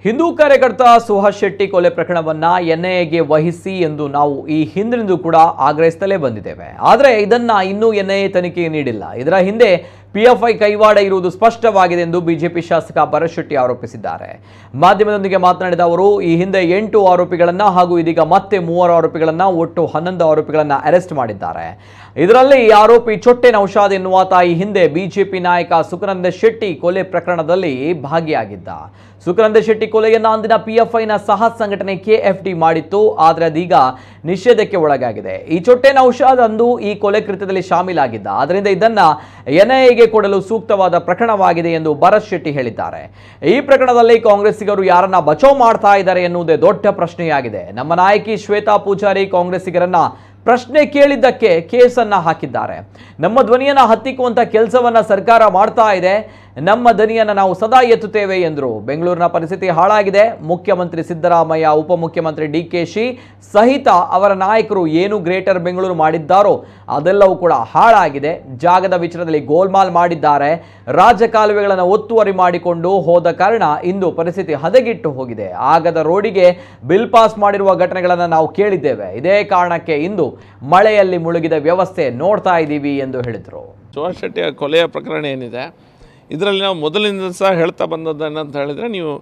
ಹಿಂದೂ ಕಾರ್ಯಕರ್ತ ಸುಹಾಸ್ ಶೆಟ್ಟಿ ಕೊಲೆ ಪ್ರಕರಣವನ್ನ ಎನ್ಐಎಗೆ ವಹಿಸಿ ಎಂದು ನಾವು ಈ ಹಿಂದಿನಿಂದ ಕೂಡ ಆಗ್ರಹಿಸುತ್ತಲೇ ಬಂದಿದ್ದೇವೆ. ಆದರೆ ಇದನ್ನ ಇನ್ನೂ ಎನ್ಐಎ ತನಿಖೆಗೆ ನೀಡಿಲ್ಲ. ಇದರ ಹಿಂದೆ ಪಿಎಫ್ಐ ಕೈವಾಡ ಇರುವುದು ಸ್ಪಷ್ಟವಾಗಿದೆ ಎಂದು ಬಿಜೆಪಿ ಶಾಸಕ ಭರತ್ ಶೆಟ್ಟಿ ಆರೋಪಿಸಿದ್ದಾರೆ. ಮಾಧ್ಯಮದೊಂದಿಗೆ ಮಾತನಾಡಿದ ಅವರು ಈ ಹಿಂದೆ 8 ಆರೋಪಿಗಳನ್ನ ಹಾಗೂ ಇದೀಗ ಮತ್ತೆ 3 ಆರೋಪಿಗಳನ್ನ ಒಟ್ಟು 11 ಆರೋಪಿಗಳನ್ನ ಅರೆಸ್ಟ್ ಮಾಡಿದ್ದಾರೆ. ಇದರಲ್ಲಿ ಆರೋಪಿ ಚೊಟ್ಟೆ ನೌಶಾದ್ ಎನ್ನುವಾತ ಈ ಹಿಂದೆ ಬಿಜೆಪಿ ನಾಯಕ ಸುಖನಂದ ಶೆಟ್ಟಿ ಕೊಲೆ ಪ್ರಕರಣದಲ್ಲಿ ಭಾಗಿಯಾಗಿದ್ದ. ಸುಖನಂದ ಶೆಟ್ಟಿ ಕೊಲೆಯನ್ನ ಅಂದಿನ ಪಿಎಫ್ಐನ ಸಹ ಸಂಘಟನೆ ಕೆಎಫ್ಡಿ ಮಾಡಿತ್ತು. ಆದರೆ ಅದೀಗ ನಿಷೇಧಕ್ಕೆ ಒಳಗಾಗಿದೆ. ಈ ಚೊಟ್ಟೆ ನೌಶಾದ್ ಅಂದು ಈ ಕೊಲೆ ಕೃತ್ಯದಲ್ಲಿ ಶಾಮೀಲಾಗಿದ್ದ. ಆದ್ದರಿಂದ ಇದನ್ನ ಎನ್ಐಎಗೆ ಕೊಡಲು ಸೂಕ್ತವಾದ ಪ್ರಕರಣವಾಗಿದೆ ಎಂದು ಭರತ್ ಶೆಟ್ಟಿ ಹೇಳಿದ್ದಾರೆ. ಈ ಪ್ರಕರಣದಲ್ಲಿ ಕಾಂಗ್ರೆಸ್ಸಿಗರು ಯಾರನ್ನ ಬಚಾವ್ ಮಾಡ್ತಾ ಇದ್ದಾರೆ ಎನ್ನುವುದೇ ದೊಡ್ಡ ಪ್ರಶ್ನೆಯಾಗಿದೆ. ನಮ್ಮ ನಾಯಕಿ ಶ್ವೇತಾ ಪೂಜಾರಿ ಕಾಂಗ್ರೆಸ್ಸಿಗರನ್ನ ಪ್ರಶ್ನೆ ಕೇಳಿದ್ದಕ್ಕೆ ಕೇಸನ್ನ ಹಾಕಿದ್ದಾರೆ. ನಮ್ಮ ಧ್ವನಿಯನ್ನ ಹತ್ತಿಕ್ಕುವಂತ ಕೆಲಸವನ್ನ ಸರ್ಕಾರ ಮಾಡ್ತಾ ಇದೆ. ನಮ್ಮ ಧ್ವನಿಯನ್ನ ನಾವು ಸದಾ ಎತ್ತುತ್ತೇವೆ ಎಂದರು. ಬೆಂಗಳೂರಿನ ಪರಿಸ್ಥಿತಿ ಹಾಳಾಗಿದೆ. ಮುಖ್ಯಮಂತ್ರಿ ಸಿದ್ದರಾಮಯ್ಯ, ಉಪಮುಖ್ಯಮಂತ್ರಿ ಡಿಕೆಶಿ ಸಹಿತ ಅವರ ನಾಯಕರು ಏನು ಗ್ರೇಟರ್ ಬೆಂಗಳೂರು ಮಾಡಿದ್ದಾರೋ ಅದೆಲ್ಲವೂ ಕೂಡ ಹಾಳಾಗಿದೆ. ಜಾಗದ ವಿಚಾರದಲ್ಲಿ ಗೋಲ್ಮಾಲ್ ಮಾಡಿದ್ದಾರೆ. ರಾಜಕಾಲುವೆಗಳನ್ನು ಒತ್ತುವರಿ ಮಾಡಿಕೊಂಡು ಹೋದ ಕಾರಣ ಇಂದು ಪರಿಸ್ಥಿತಿ ಹದಗೆಟ್ಟು ಹೋಗಿದೆ. ಆಗದ ರೋಡಿಗೆ ಬಿಲ್ ಪಾಸ್ ಮಾಡಿರುವ ಘಟನೆಗಳನ್ನು ನಾವು ಕೇಳಿದ್ದೇವೆ. ಇದೇ ಕಾರಣಕ್ಕೆ ಇಂದು ಮಳೆಯಲ್ಲಿ ಮುಳುಗಿದ ವ್ಯವಸ್ಥೆ ನೋಡ್ತಾ ಇದ್ದೀವಿ ಎಂದು ಹೇಳಿದರು. ಸುಹಾಸ್ ಶೆಟ್ಟಿಯ ಕೊಲೆಯ ಪ್ರಕರಣ ಏನಿದೆ, ಇದರಲ್ಲಿ ನಾವು ಮೊದಲಿನಿಂದ ಸಹ ಹೇಳ್ತಾ ಬಂದದ್ದೇನಂತ ಹೇಳಿದರೆ, ನೀವು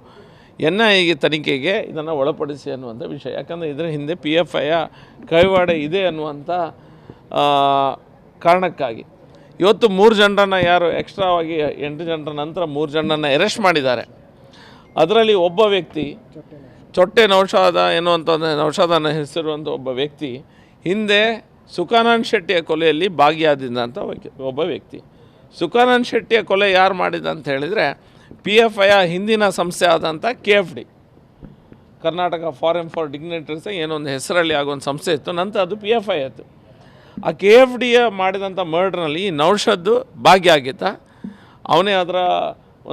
ಎನ್ಐಎಗೆ ತನಿಖೆಗೆ ಇದನ್ನು ಒಳಪಡಿಸಿ ಅನ್ನುವಂಥ ವಿಷಯ. ಯಾಕಂದರೆ ಇದರ ಹಿಂದೆ ಪಿಎಫ್ಐಯ ಕೈವಾಡ ಇದೆ ಅನ್ನುವಂಥ ಕಾರಣಕ್ಕಾಗಿ ಇವತ್ತು 3 ಜನರನ್ನು ಯಾರು ಎಕ್ಸ್ಟ್ರಾವಾಗಿ 8 ಜನರ ನಂತರ 3 ಜನರನ್ನು ಅರೆಸ್ಟ್ ಮಾಡಿದ್ದಾರೆ. ಅದರಲ್ಲಿ ಒಬ್ಬ ವ್ಯಕ್ತಿ ಚೊಟ್ಟೆ ನೌಶಾದ ಎನ್ನುವಂಥ ನೌಶಾದನ ಹೆಸರುವಂಥ ಒಬ್ಬ ವ್ಯಕ್ತಿ ಹಿಂದೆ ಸುಖಾನಂದ ಶೆಟ್ಟಿಯ ಕೊಲೆಯಲ್ಲಿ ಭಾಗಿಯಾದಂಥ ಒಬ್ಬ ವ್ಯಕ್ತಿ. ಸುಖಾನಂದ ಶೆಟ್ಟಿಯ ಕೊಲೆ ಯಾರು ಮಾಡಿದ ಅಂತ ಹೇಳಿದರೆ, ಪಿಎಫ್ಐಯ ಹಿಂದಿನ ಸಂಸ್ಥೆ ಆದಂಥ KFD, Karnataka forum for dignitaries ಏನೋ ಒಂದು ಹೆಸರಲ್ಲಿ ಆಗುವಂಥ ಸಂಸ್ಥೆ ಇತ್ತು. ನಂತರ ಅದು ಪಿಎಫ್ಐ ಆಯಿತು. ಆ ಕೆಎಫ್ಡಿಯ ಮಾಡಿದಂಥ ಮರ್ಡ್ರ್ನಲ್ಲಿ ನೌಶಾದ್ ಭಾಗಿಯಾಗಿದ್ದ. ಅವನೇ ಅದರ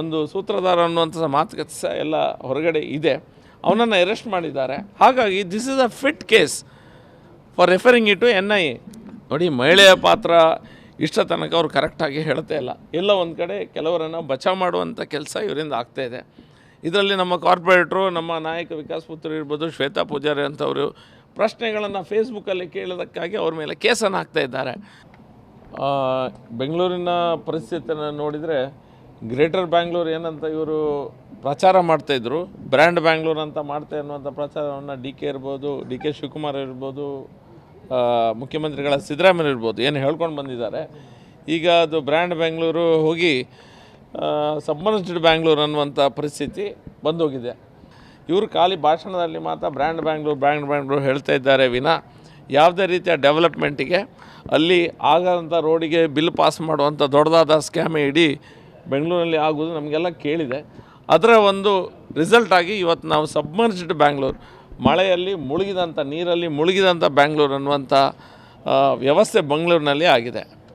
ಒಂದು ಸೂತ್ರಧಾರ ಅನ್ನುವಂಥ ಮಾತುಕತೆ ಸಹ ಎಲ್ಲ ಹೊರಗಡೆ ಇದೆ. ಅವನನ್ನು ಅರೆಸ್ಟ್ ಮಾಡಿದ್ದಾರೆ. ಹಾಗಾಗಿ this is a fit case for referring it to NIA. ನೋಡಿ, ಮಹಿಳೆಯ ಪಾತ್ರ ಇಷ್ಟ ತನಕ ಅವ್ರು ಕರೆಕ್ಟಾಗಿ ಹೇಳ್ತಾ ಇಲ್ಲ. ಎಲ್ಲ ಒಂದು ಕಡೆ ಕೆಲವರನ್ನು ಬಚಾವ್ ಮಾಡುವಂಥ ಕೆಲಸ ಇವರಿಂದ ಆಗ್ತಾಯಿದೆ. ಇದರಲ್ಲಿ ನಮ್ಮ ಕಾರ್ಪೊರೇಟ್ರು, ನಮ್ಮ ನಾಯಕ ವಿಕಾಸ್ ಪುತ್ರ ಇರ್ಬೋದು, ಶ್ವೇತಾ ಪೂಜಾರಿ ಅಂತವರು ಪ್ರಶ್ನೆಗಳನ್ನು ಫೇಸ್ಬುಕ್ಕಲ್ಲಿ ಕೇಳೋದಕ್ಕಾಗಿ ಅವ್ರ ಮೇಲೆ ಕೇಸನ್ನು ಹಾಕ್ತಾ ಇದ್ದಾರೆ. ಬೆಂಗಳೂರಿನ ಪರಿಸ್ಥಿತಿಯನ್ನು ನೋಡಿದರೆ, ಗ್ರೇಟರ್ ಬ್ಯಾಂಗ್ಳೂರು ಏನಂತ ಇವರು ಪ್ರಚಾರ ಮಾಡ್ತಾಯಿದ್ರು, ಬ್ರ್ಯಾಂಡ್ ಬ್ಯಾಂಗ್ಳೂರು ಅಂತ ಮಾಡ್ತಾ ಅನ್ನುವಂಥ ಪ್ರಚಾರವನ್ನು ಡಿ.ಕೆ. ಇರ್ಬೋದು, ಡಿ.ಕೆ. ಶಿವಕುಮಾರ್ ಇರ್ಬೋದು, ಮುಖ್ಯಮಂತ್ರಿಗಳ ಸಿದ್ದರಾಮಯ್ಯ ಇರ್ಬೋದು ಏನು ಹೇಳ್ಕೊಂಡು ಬಂದಿದ್ದಾರೆ. ಈಗ ಅದು ಬ್ರ್ಯಾಂಡ್ ಬ್ಯಾಂಗ್ಳೂರು ಹೋಗಿ ಸಬ್ಮರ್ಜ್ಡ್ ಬ್ಯಾಂಗ್ಳೂರು ಅನ್ನುವಂಥ ಪರಿಸ್ಥಿತಿ ಬಂದೋಗಿದೆ. ಇವರು ಖಾಲಿ ಭಾಷಣದಲ್ಲಿ ಮಾತ್ರ ಬ್ರ್ಯಾಂಡ್ ಬ್ಯಾಂಗ್ಳೂರು ಹೇಳ್ತಾ ಇದ್ದಾರೆ ವಿನಾ ಯಾವುದೇ ರೀತಿಯ ಡೆವಲಪ್ಮೆಂಟಿಗೆ, ಅಲ್ಲಿ ಆಗಂಥ ರೋಡಿಗೆ ಬಿಲ್ ಪಾಸ್ ಮಾಡುವಂಥ ದೊಡ್ಡದಾದ ಸ್ಕ್ಯಾಮೇ ಇಡೀ ಬೆಂಗಳೂರಲ್ಲಿ ಆಗೋದು ನಮಗೆಲ್ಲ ಕೇಳಿದೆ. ಅದರ ಒಂದು ರಿಸಲ್ಟ್ ಆಗಿ ಇವತ್ತು ನಾವು ಸಬ್ಮರ್ಜ್ಡ್ ಬ್ಯಾಂಗ್ಳೂರು, ಮಳೆಯಲ್ಲಿ ಮುಳುಗಿದಂಥ, ನೀರಲ್ಲಿ ಮುಳುಗಿದಂಥ ಬ್ಯಾಂಗ್ಳೂರು ಅನ್ನುವಂಥ ವ್ಯವಸ್ಥೆ ಬೆಂಗಳೂರಿನಲ್ಲಿ ಆಗಿದೆ.